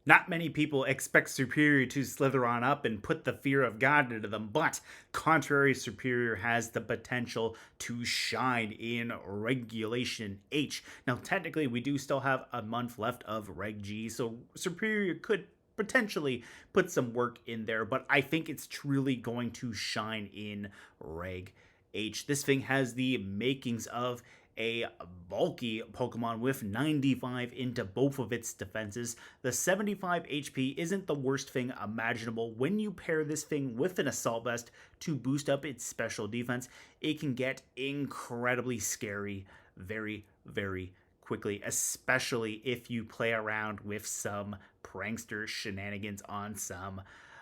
Not many people expect Serperior to slither on up and put the fear of God into them, but Contrary Serperior has the potential to shine in Regulation H. Now, technically, we do still have a month left of Reg G, so Serperior could potentially put some work in there, but I think it's truly going to shine in Reg H. This thing has the makings of a bulky Pokemon with 95 into both of its defenses. The 75 HP isn't the worst thing imaginable. When you pair this thing with an Assault Vest to boost up its special defense, it can get incredibly scary very, very quickly, especially if you play around with some prankster shenanigans on some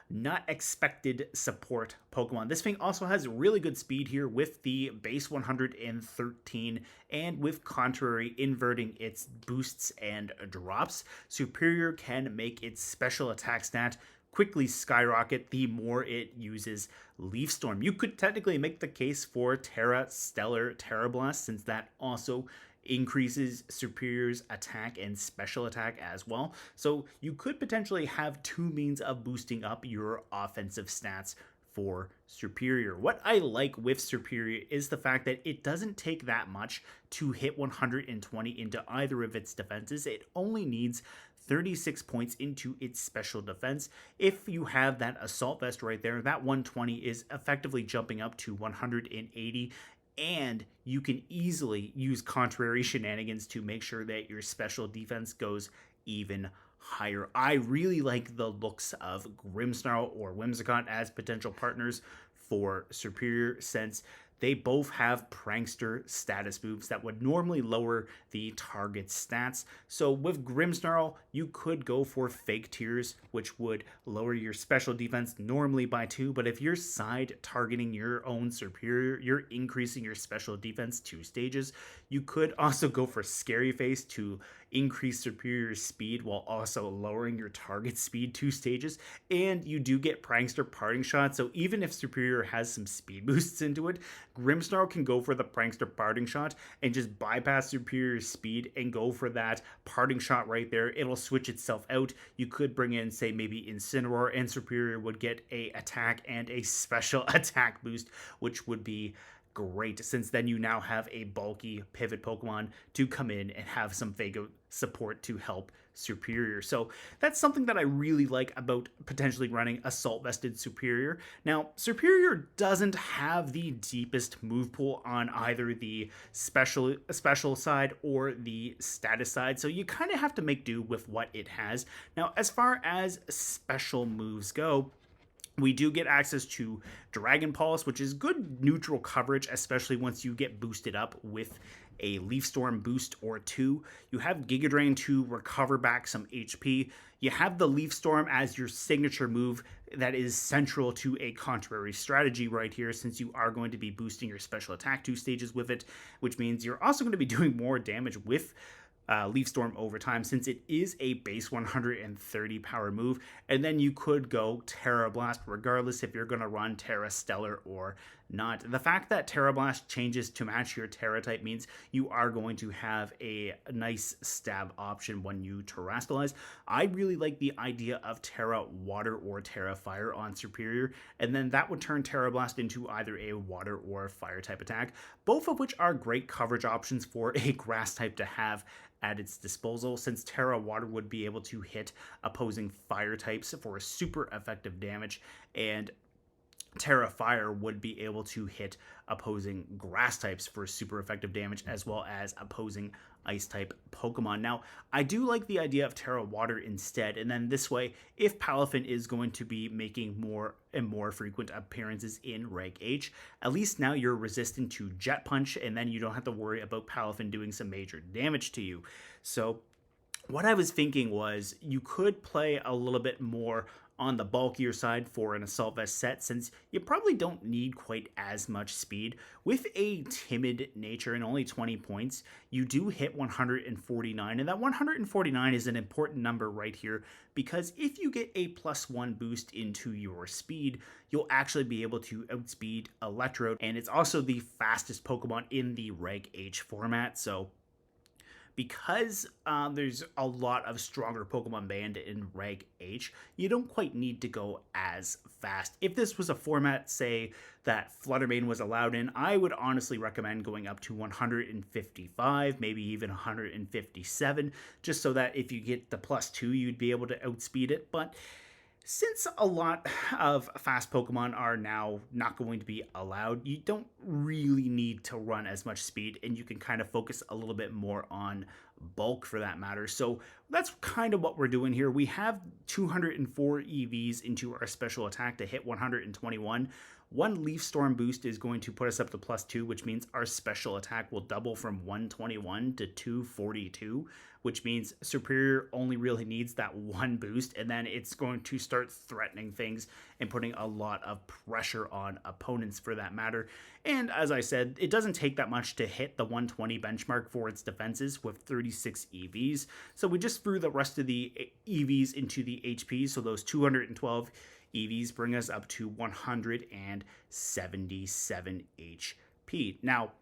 not expected support Pokemon. This thing also has really good speed here with the base 113 and with Contrary inverting its boosts and drops. Serperior can make its special attack stat quickly skyrocket the more it uses Leaf Storm. You could technically make the case for Tera Stellar Tera Blast, since that also increases Serperior's attack and special attack as well. So you could potentially have two means of boosting up your offensive stats for Serperior. What I like with Serperior is the fact that it doesn't take that much to hit 120 into either of its defenses. It only needs 36 points into its special defense. If you have that Assault Vest right there, that 120 is effectively jumping up to 180, and you can easily use Contrary shenanigans to make sure that your special defense goes even higher. I really like the looks of Grimmsnarl or Whimsicott as potential partners for Serperior, since they both have prankster status moves that would normally lower the target's stats. So with Grimmsnarl, you could go for Fake Tears, which would lower your special defense normally by 2, but if you're side targeting your own Serperior, you're increasing your special defense 2 stages. You could also go for Scary Face to increase Serperior's speed while also lowering your target speed 2 stages, and you do get Prankster Parting Shot, so even if Serperior has some speed boosts into it, Grimmsnarl can go for the Prankster Parting Shot and just bypass Serperior's speed and go for that Parting Shot right there. It'll switch itself out. You could bring in, say, maybe Incineroar, and Serperior would get a attack and a special attack boost, which would be great, since then you now have a bulky pivot Pokemon to come in and have some Fago support to help Serperior. So that's something that I really like about potentially running Assault Vested Serperior. Now, Serperior doesn't have the deepest move pool on either the special side or the status side, so you kind of have to make do with what it has. Now, as far as special moves go, we do get access to Dragon Pulse, which is good neutral coverage, especially once you get boosted up with a Leaf Storm boost or 2. You have Giga Drain to recover back some HP. You have the Leaf Storm as your signature move that is central to a Contrary strategy right here, since you are going to be boosting your special attack 2 stages with it, which means you're also going to be doing more damage with Leaf Storm over time, since it is a base 130 power move. And then you could go Tera Blast regardless if you're going to run Tera Stellar or not. The fact that Tera Blast changes to match your Tera type means you are going to have a nice stab option when you Terastallize. I really like the idea of Tera Water or Tera Fire on Serperior, and then that would turn Tera Blast into either a Water or Fire type attack, both of which are great coverage options for a Grass type to have at its disposal, since Tera Water would be able to hit opposing fire types for super effective damage, and Tera Fire would be able to hit opposing grass types for super effective damage, as well as opposing ice type Pokemon. Now, I do like the idea of Tera Water instead, and then this way, if Palafin is going to be making more and more frequent appearances in Reg H, at least now you're resistant to Jet Punch, and then you don't have to worry about Palafin doing some major damage to you. So what I was thinking was you could play a little bit more on the bulkier side for an Assault Vest set, since you probably don't need quite as much speed. With a timid nature and only 20 points, you do hit 149, and that 149 is an important number right here, because if you get a +1 boost into your speed, you'll actually be able to outspeed Electrode, and it's also the fastest Pokemon in the Reg H format, so because there's a lot of stronger Pokemon banned in Reg H, you don't quite need to go as fast. If this was a format, say, that Flutter Mane was allowed in, I would honestly recommend going up to 155, maybe even 157, just so that if you get the +2, you'd be able to outspeed it. But since a lot of fast Pokemon are now not going to be allowed, you don't really need to run as much speed, and you can kind of focus a little bit more on bulk for that matter. So that's kind of what we're doing here. We have 204 EVs into our special attack to hit 121. One Leaf Storm boost is going to put us up to +2, which means our special attack will double from 121 to 242, which means Serperior only really needs that one boost, and then it's going to start threatening things and putting a lot of pressure on opponents for that matter. And as I said, it doesn't take that much to hit the 120 benchmark for its defenses with 36 EVs. So we just threw the rest of the EVs into the HP, so those 212 EVs bring us up to 177 HP. Now,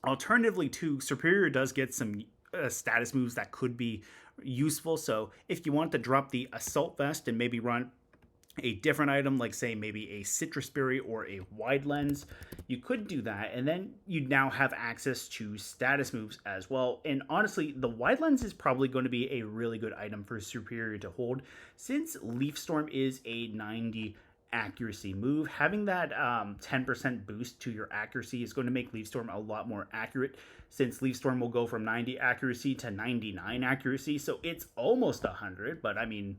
alternatively too, Serperior does get some status moves that could be useful. So if you want to drop the Assault Vest and maybe run a different item, like say maybe a Citrus Berry or a Wide Lens, you could do that, and then you now have access to status moves as well. And honestly, the Wide Lens is probably going to be a really good item for Serperior to hold, since Leaf Storm is a 90 accuracy move. Having that 10% boost to your accuracy is going to make Leaf Storm a lot more accurate, since Leaf Storm will go from 90 accuracy to 99 accuracy, so it's almost 100, but I mean,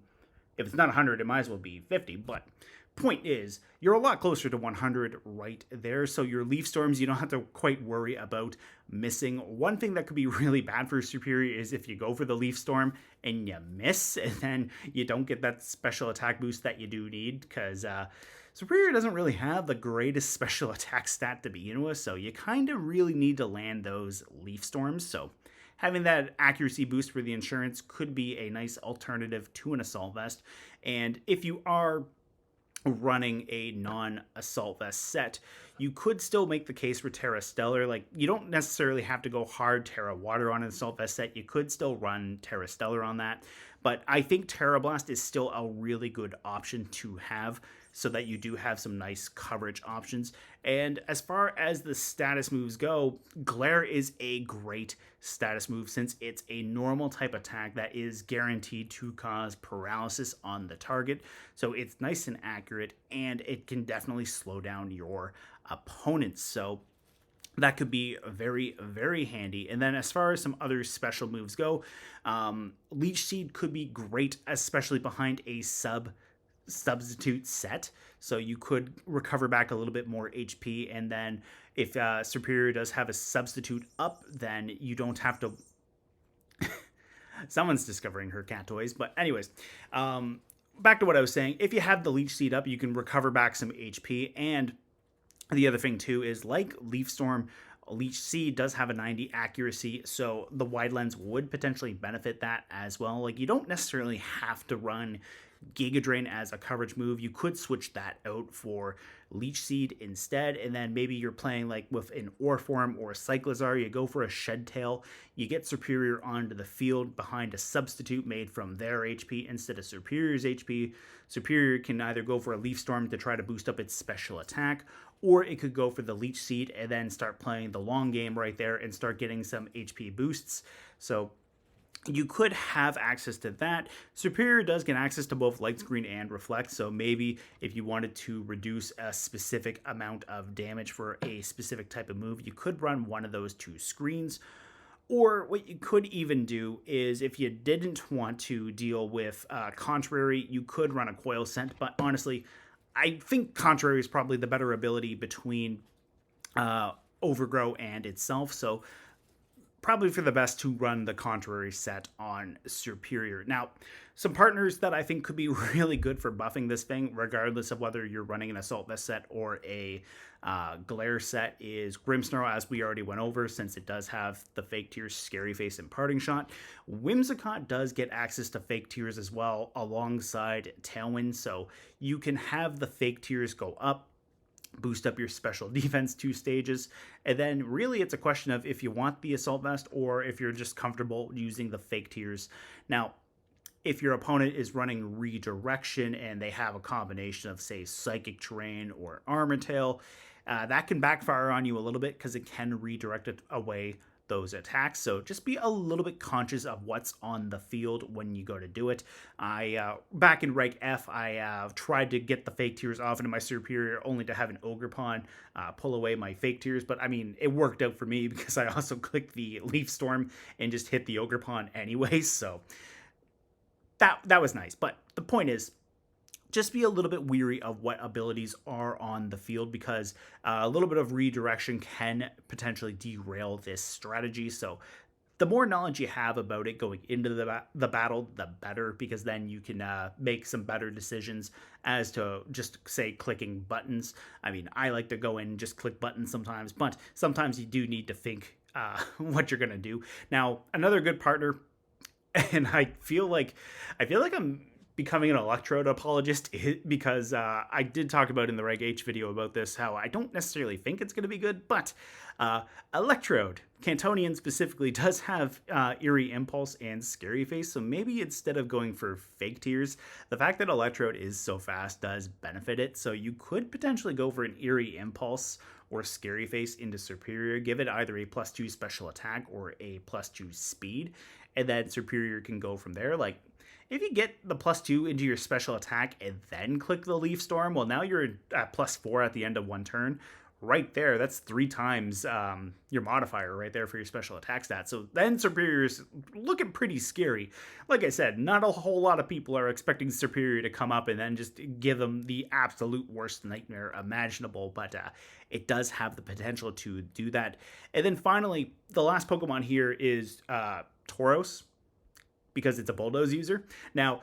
if it's not 100, it might as well be 50. But point is, you're a lot closer to 100 right there. So your Leaf Storms, you don't have to quite worry about missing. One thing that could be really bad for Serperior is if you go for the Leaf Storm and you miss, and then you don't get that special attack boost that you do need, because Serperior doesn't really have the greatest special attack stat to begin with. So you kind of really need to land those Leaf Storms. So having that accuracy boost for the insurance could be a nice alternative to an Assault Vest. And if you are running a non-Assault Vest set, you could still make the case for Tera Stellar. Like, you don't necessarily have to go hard Tera Water on an Assault Vest set. You could still run Tera Stellar on that. But I think Tera Blast is still a really good option to have, so that you do have some nice coverage options. And as far as the status moves go, Glare is a great status move, since it's a normal type attack that is guaranteed to cause paralysis on the target. So it's nice and accurate, and it can definitely slow down your opponents. So that could be very, very handy. And then as far as some other special moves go, Leech Seed could be great, especially behind a substitute set, so you could recover back a little bit more HP, and then if Serperior does have a substitute up, then you don't have to someone's discovering her cat toys. But anyways, back to what I was saying, if you have the Leech Seed up, you can recover back some HP. And the other thing too is, like Leaf Storm, Leech Seed does have a 90 accuracy, so the Wide Lens would potentially benefit that as well. Like, you don't necessarily have to run Giga Drain as a coverage move. You could switch that out for Leech Seed instead, and then maybe you're playing like with an Orform or a Cyclizar, you go for a Shed Tail, you get Serperior onto the field behind a substitute made from their HP instead of Serperior's HP. Serperior can either go for a Leaf Storm to try to boost up its special attack, or it could go for the Leech Seed and then start playing the long game right there and start getting some HP boosts. So you could have access to that. Serperior does get access to both Light Screen and Reflect, so maybe if you wanted to reduce a specific amount of damage for a specific type of move, you could run one of those two screens. Or what you could even do is, if you didn't want to deal with Contrary, you could run a Coil Scent, but honestly, I think Contrary is probably the better ability between Overgrow and itself, so probably for the best to run the Contrary set on Serperior. Now, some partners that I think could be really good for buffing this thing, regardless of whether you're running an Assault Vest set or a Glare set, is Grimmsnarl, as we already went over, since it does have the Fake Tears, Scary Face, and Parting Shot. Whimsicott does get access to Fake Tears as well, alongside Tailwind, so you can have the Fake Tears go up, boost up your special defense 2 stages. And then really it's a question of if you want the assault vest or if you're just comfortable using the fake tiers. Now, if your opponent is running redirection and they have a combination of, say, psychic terrain or armor tail, that can backfire on you a little bit because it can redirect it away those attacks. So just be a little bit conscious of what's on the field when you go to do it. Back in Reg F, I tried to get the fake tiers off into my Serperior only to have an Ogerpon pull away my fake tiers. But I mean, it worked out for me because I also clicked the Leaf Storm and just hit the Ogerpon anyway. So that was nice. But the point is, just be a little bit weary of what abilities are on the field because a little bit of redirection can potentially derail this strategy. So the more knowledge you have about it going into the battle, the better, because then you can make some better decisions as to just, say, clicking buttons. I mean, I like to go in and just click buttons sometimes, but sometimes you do need to think what you're going to do. Now, another good partner, and I feel like I'm becoming an Electrode apologist because I did talk about in the Reg H video about this, how I don't necessarily think it's going to be good, but Electrode, Cantonian specifically, does have Eerie Impulse and Scary Face, so maybe instead of going for fake tiers, the fact that Electrode is so fast does benefit it, so you could potentially go for an Eerie Impulse or Scary Face into Serperior, give it either a +2 special attack or a +2 speed, and then Serperior can go from there. Like, if you get the +2 into your special attack and then click the Leaf Storm, well, now you're at +4 at the end of one turn. Right there, that's 3 times your modifier right there for your special attack stat. So then Serperior's looking pretty scary. Like I said, not a whole lot of people are expecting Serperior to come up and then just give them the absolute worst nightmare imaginable, but it does have the potential to do that. And then finally, the last Pokemon here is Tauros, because it's a Bulldoze user. Now,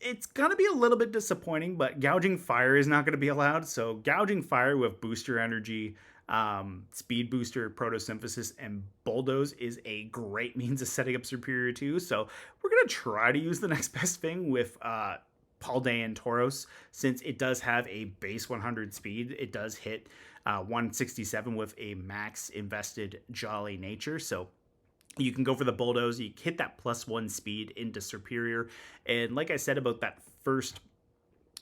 it's going to be a little bit disappointing, but Gouging Fire is not going to be allowed. So Gouging Fire with Booster Energy, Speed Booster, Photosynthesis, and Bulldoze is a great means of setting up Serperior 2. So we're going to try to use the next best thing with Paldean Tauros, since it does have a base 100 speed. It does hit 167 with a max invested Jolly Nature. So you can go for the Bulldoze, you hit that +1 speed into Serperior, and like I said about that first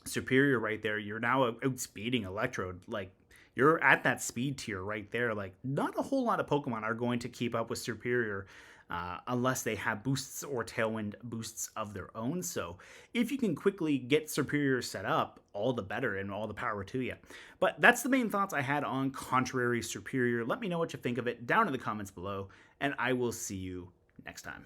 Serperior right there, you're now outspeeding Electrode. Like, you're at that speed tier right there. Like, not a whole lot of Pokemon are going to keep up with Serperior unless they have boosts or Tailwind boosts of their own. So if you can quickly get Serperior set up, all the better and all the power to you. But that's the main thoughts I had on Contrary Serperior. Let me know what you think of it down in the comments below, and I will see you next time.